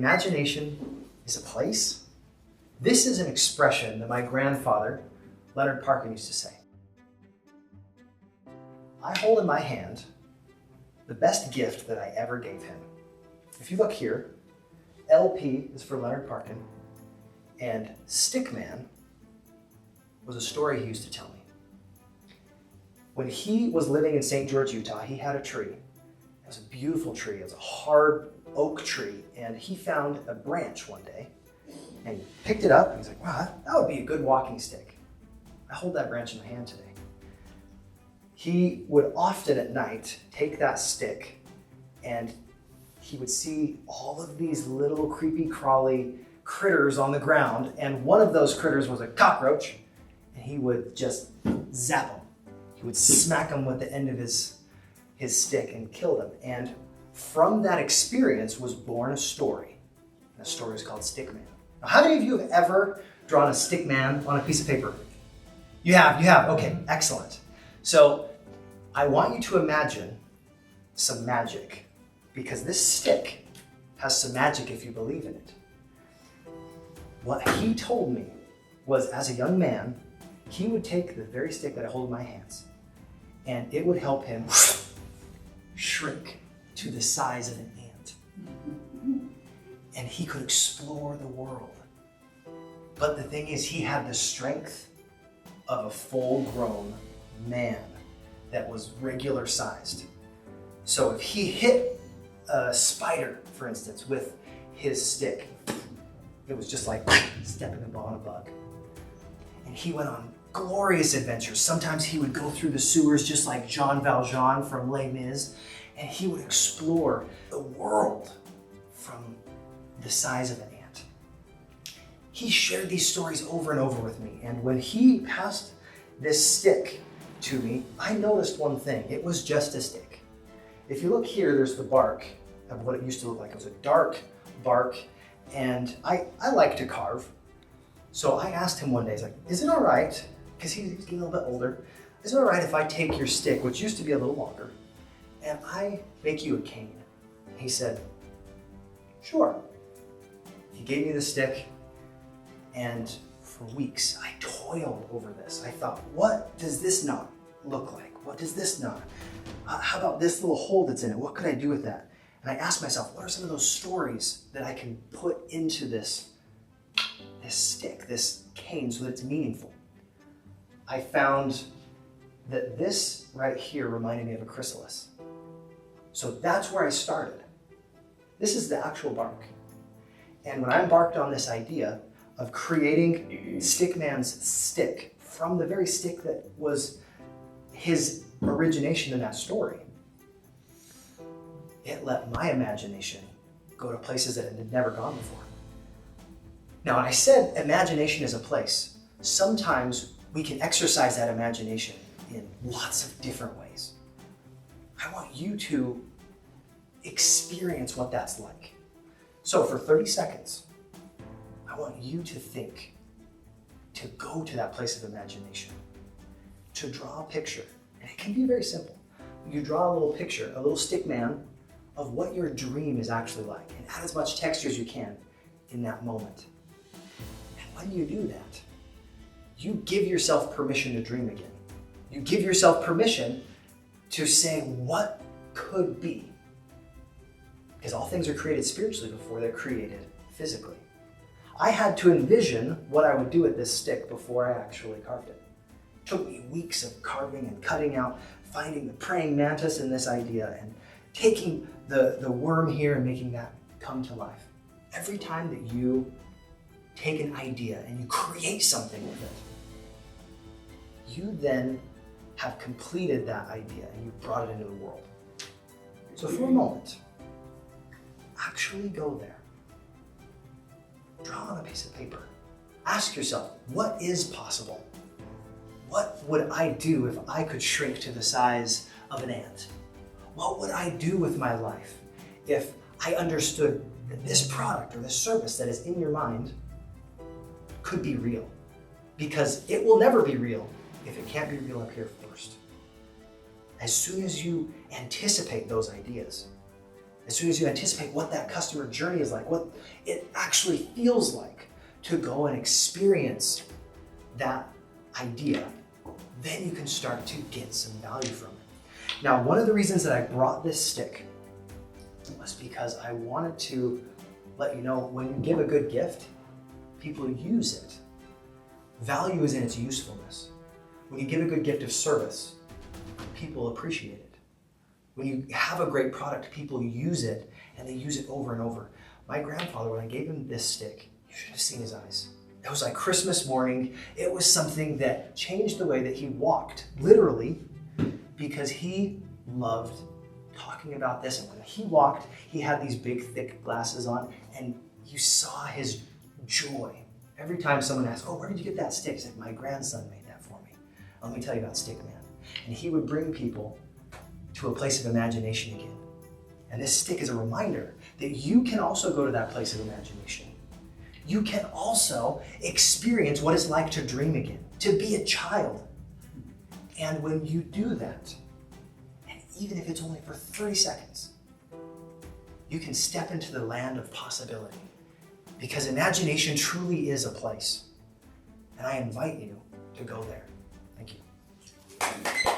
imagination is a place. This is an expression that my grandfather, Leonard Parkin, used to say. I hold in my hand the best gift that I ever gave him. If you look here, LP is for Leonard Parkin, and Stickman was a story he used to tell me. When he was living in St. George, Utah, he had a tree. It was a beautiful tree. It was a hard oak tree, and he found a branch one day, and he picked it up, and he's like, wow, that would be a good walking stick. I hold that branch in my hand today. He would often at night take that stick, and he would see all of these little creepy crawly critters on the ground, and one of those critters was a cockroach, and he would just zap them. He would smack them with the end of his stick and kill them. And from that experience was born a story. And the story is called Stickman. Now, how many of you have ever drawn a stickman on a piece of paper? You have, okay, excellent. So I want you to imagine some magic, because this stick has some magic if you believe in it. What he told me was, as a young man, he would take the very stick that I hold in my hands, and it would help him shrink to the size of an ant. And he could explore the world. But the thing is, he had the strength of a full-grown man that was regular sized. So if he hit a spider, for instance, with his stick, it was just like stepping upon a bug. And he went on glorious adventures. Sometimes he would go through the sewers just like Jean Valjean from Les Mis, and he would explore the world from the size of an ant. He shared these stories over and over with me, and when he passed this stick to me, I noticed one thing. It was just a stick. If you look here, there's the bark of what it used to look like. It was a dark bark, and I like to carve. So I asked him one day, he's like, is it all right, because he's getting a little bit older, is it all right if I take your stick, which used to be a little longer, and I make you a cane? He said, sure. He gave me the stick, and for weeks I toiled over this. I thought, what does this knot look like? What does this knot? How about this little hole that's in it? What could I do with that? And I asked myself, what are some of those stories that I can put into this stick, this cane, so that it's meaningful? I found that this right here reminded me of a chrysalis. So that's where I started. This is the actual bark. And when I embarked on this idea of creating Stickman's stick from the very stick that was his origination in that story, it let my imagination go to places that it had never gone before. Now, when I said imagination is a place, sometimes we can exercise that imagination in lots of different ways. I want you to experience what that's like. So for 30 seconds, I want you to think, to go to that place of imagination, to draw a picture. And it can be very simple. You draw a little picture, a little stick man, of what your dream is actually like, and add as much texture as you can in that moment. And when you do that, you give yourself permission to dream again. You give yourself permission to say what could be. Because all things are created spiritually before they're created physically. I had to envision what I would do with this stick before I actually carved it. It took me weeks of carving and cutting out, finding the praying mantis in this idea, and taking the worm here and making that come to life. Every time that you take an idea and you create something with it, you then have completed that idea and you've brought it into the world. So for a moment, actually go there. Draw on a piece of paper. Ask yourself, what is possible? What would I do if I could shrink to the size of an ant? What would I do with my life if I understood that this product or this service that is in your mind could be real? Because it will never be real if it can't be real up here first. As soon as you anticipate those ideas, as soon as you anticipate what that customer journey is like, what it actually feels like to go and experience that idea, then you can start to get some value from it. Now, one of the reasons that I brought this stick was because I wanted to let you know when you give a good gift, people use it. Value is in its usefulness. When you give a good gift of service, people appreciate it. When you have a great product, people use it, and they use it over and over. My grandfather, when I gave him this stick, you should have seen his eyes. It was like Christmas morning. It was something that changed the way that he walked, literally, because he loved talking about this. And when he walked, he had these big, thick glasses on, and you saw his joy. Every time someone asked, oh, where did you get that stick? He's like, my grandson made that for me. Let me tell you about Stick Man. And he would bring people to a place of imagination again. And this stick is a reminder that you can also go to that place of imagination. You can also experience what it's like to dream again, to be a child. And when you do that, and even if it's only for 30 seconds, you can step into the land of possibility. Because imagination truly is a place. And I invite you to go there. Thank you.